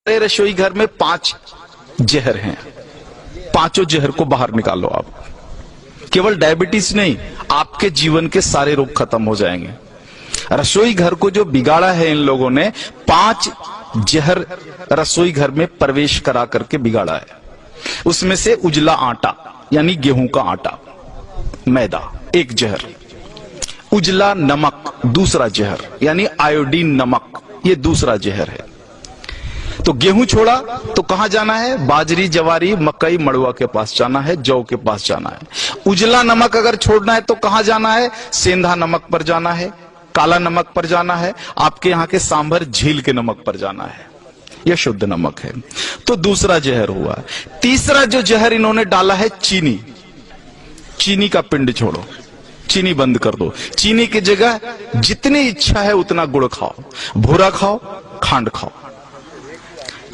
रसोई घर में 5 जहर हैं। पांचों जहर को बाहर निकालो आप। केवल डायबिटीज नहीं, आपके जीवन के सारे रोग खत्म हो जाएंगे। रसोई घर को जो बिगाड़ा है इन लोगों ने, 5 जहर रसोई घर में प्रवेश करा करके बिगाड़ा है। उसमें से उजला आटा यानी गेहूं का आटा, मैदा एक जहर, उजला नमक दूसरा जहर यानी आयोडीन नमक, ये दूसरा जहर है। तो गेहूं छोड़ा तो कहां जाना है? बाजरी, जवारी, मकई, मड़ुआ के पास जाना है, जौ के पास जाना है। उजला नमक अगर छोड़ना है तो कहां जाना है? सेंधा नमक पर जाना है, काला नमक पर जाना है, आपके यहां के सांभर झील के नमक पर जाना है। यह शुद्ध नमक है। तो दूसरा जहर हुआ। तीसरा जो जहर इन्होंने डाला है चीनी। चीनी का पिंड छोड़ो, चीनी बंद कर दो। चीनी की जगह जितनी इच्छा है उतना गुड़ खाओ, भूरा खाओ, खांड खाओ।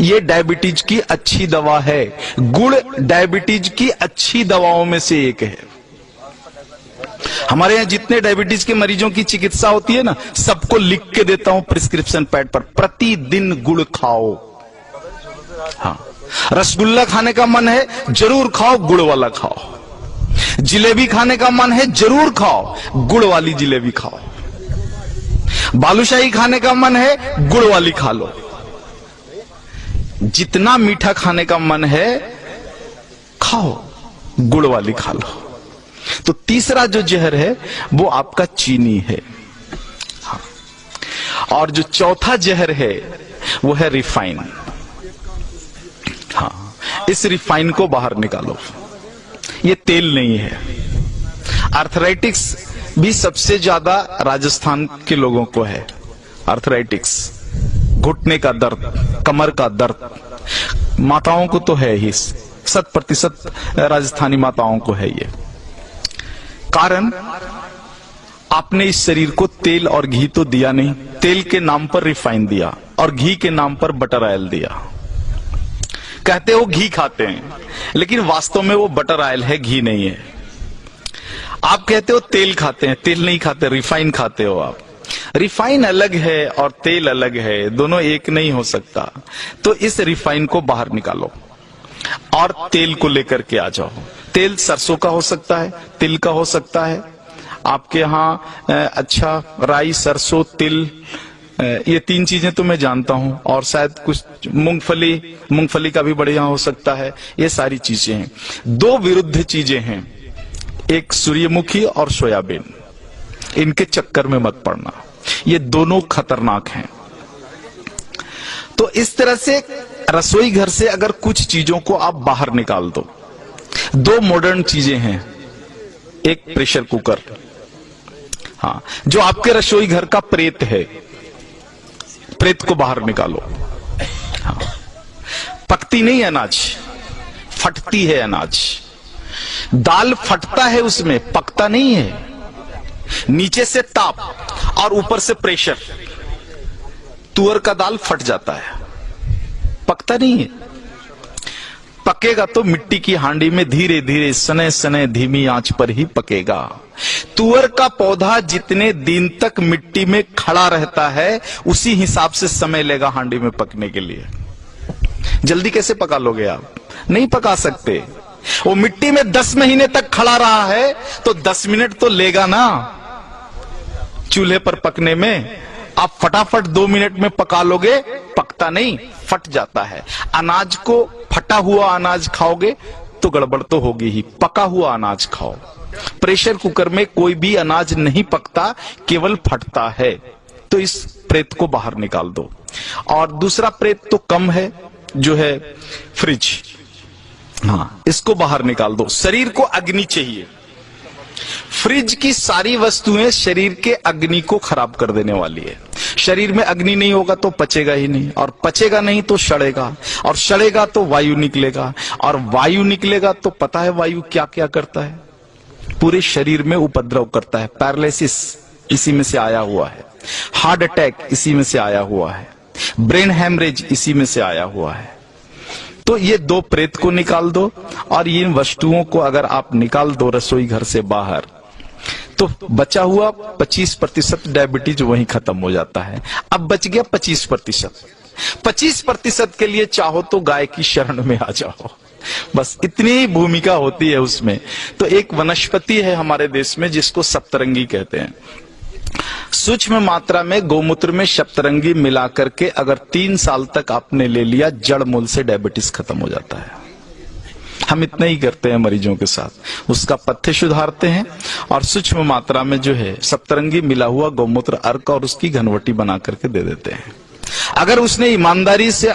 ये डायबिटीज की अच्छी दवा है। गुड़ डायबिटीज की अच्छी दवाओं में से एक है। हमारे यहां जितने डायबिटीज के मरीजों की चिकित्सा होती है ना, सबको लिख के देता हूं प्रिस्क्रिप्शन पैड पर, प्रतिदिन गुड़ खाओ। हाँ, रसगुल्ला खाने का मन है, जरूर खाओ, गुड़ वाला खाओ। जिलेबी खाने का मन है, जरूर खाओ, गुड़ वाली जिलेबी खाओ। बालूशाही खाने का मन है, गुड़ वाली खा लो। जितना मीठा खाने का मन है खाओ, गुड़ वाली खा लो। तो तीसरा जो जहर है वो आपका चीनी है। हाँ। और जो चौथा जहर है वो है रिफाइन। हाँ, इस रिफाइन को बाहर निकालो। ये तेल नहीं है। आर्थराइटिक्स भी सबसे ज्यादा राजस्थान के लोगों को है। आर्थराइटिक्स, घुटने का दर्द, कमर का दर्द, माताओं को तो है ही, 100% राजस्थानी माताओं को है ये। कारण आपने इस शरीर को तेल और घी तो दिया नहीं, तेल के नाम पर रिफाइन दिया और घी के नाम पर बटर ऑयल दिया। कहते हो घी खाते हैं, लेकिन वास्तव में वो बटर ऑयल है, घी नहीं है। आप कहते हो तेल खाते हैं, तेल नहीं खाते, रिफाइन खाते हो आप। रिफाइन अलग है और तेल अलग है, दोनों एक नहीं हो सकता। तो इस रिफाइन को बाहर निकालो और तेल को लेकर के आ जाओ। तेल सरसों का हो सकता है, तिल का हो सकता है, आपके यहाँ अच्छा राई, सरसों, तिल, ये 3 चीजें तो मैं जानता हूं, और शायद कुछ मूंगफली का भी बढ़िया हो सकता है। ये सारी चीजें हैं। 2 विरुद्ध चीजें हैं, एक सूर्यमुखी और सोयाबीन। इनके चक्कर में मत पड़ना, ये दोनों खतरनाक हैं। तो इस तरह से रसोई घर से अगर कुछ चीजों को आप बाहर निकाल दो। 2 मॉडर्न चीजें हैं, एक प्रेशर कुकर, हाँ, जो आपके रसोई घर का प्रेत है, प्रेत को बाहर निकालो। हाँ, पकती नहीं अनाज, फटती है अनाज। दाल फटता है, उसमें पकता नहीं है। नीचे से ताप और ऊपर से प्रेशर, तुअर का दाल फट जाता है, पकता नहीं है। पकेगा तो मिट्टी की हांडी में धीरे धीरे, सने सने, धीमी आंच पर ही पकेगा। तुअर का पौधा जितने दिन तक मिट्टी में खड़ा रहता है, उसी हिसाब से समय लेगा हांडी में पकने के लिए। जल्दी कैसे पका लोगे आप? नहीं पका सकते। वो मिट्टी में 10 महीने तक खड़ा रहा है तो 10 मिनट तो लेगा ना चूल्हे पर पकने में। आप फटाफट 2 मिनट में पका लोगे, पकता नहीं, फट जाता है। अनाज को, फटा हुआ अनाज खाओगे तो गड़बड़ तो होगी ही, पका हुआ अनाज खाओ। प्रेशर कुकर में कोई भी अनाज नहीं पकता, केवल फटता है। तो इस प्रेत को बाहर निकाल दो। और दूसरा प्रेत तो कम है, जो है फ्रिज। हाँ, इसको बाहर निकाल दो। शरीर को अग्नि चाहिए। फ्रिज की सारी वस्तुएं शरीर के अग्नि को खराब कर देने वाली है। शरीर में अग्नि नहीं होगा तो पचेगा ही नहीं, और पचेगा नहीं तो सड़ेगा, और सड़ेगा तो वायु निकलेगा, और वायु निकलेगा तो पता है वायु क्या क्या करता है? पूरे शरीर में उपद्रव करता है। पैरालिसिस इसी में से आया हुआ है, हार्ट अटैक इसी में से आया हुआ है, ब्रेन हैमरेज इसी में से आया हुआ है। तो ये 2 प्रेत को निकाल दो, और इन वस्तुओं को अगर आप निकाल दो रसोई घर से बाहर, तो बचा हुआ 25% डायबिटीज वहीं खत्म हो जाता है। अब बच गया 25%। 25% के लिए चाहो तो गाय की शरण में आ जाओ। बस इतनी भूमिका होती है उसमें। तो एक वनस्पति है हमारे देश में जिसको सप्तरंगी कहते हैं। सूक्ष्म मात्रा में गौमूत्र में सप्तरंगी मिलाकर के अगर 3 साल तक आपने ले लिया, जड़ मूल से डायबिटीज खत्म हो जाता है। हम इतना ही करते हैं मरीजों के साथ, उसका पथ्य सुधारते हैं और सूक्ष्म मात्रा में जो है सप्तरंगी मिला हुआ गौमूत्र अर्क और उसकी घनवटी बना करके दे देते हैं। अगर उसने ईमानदारी से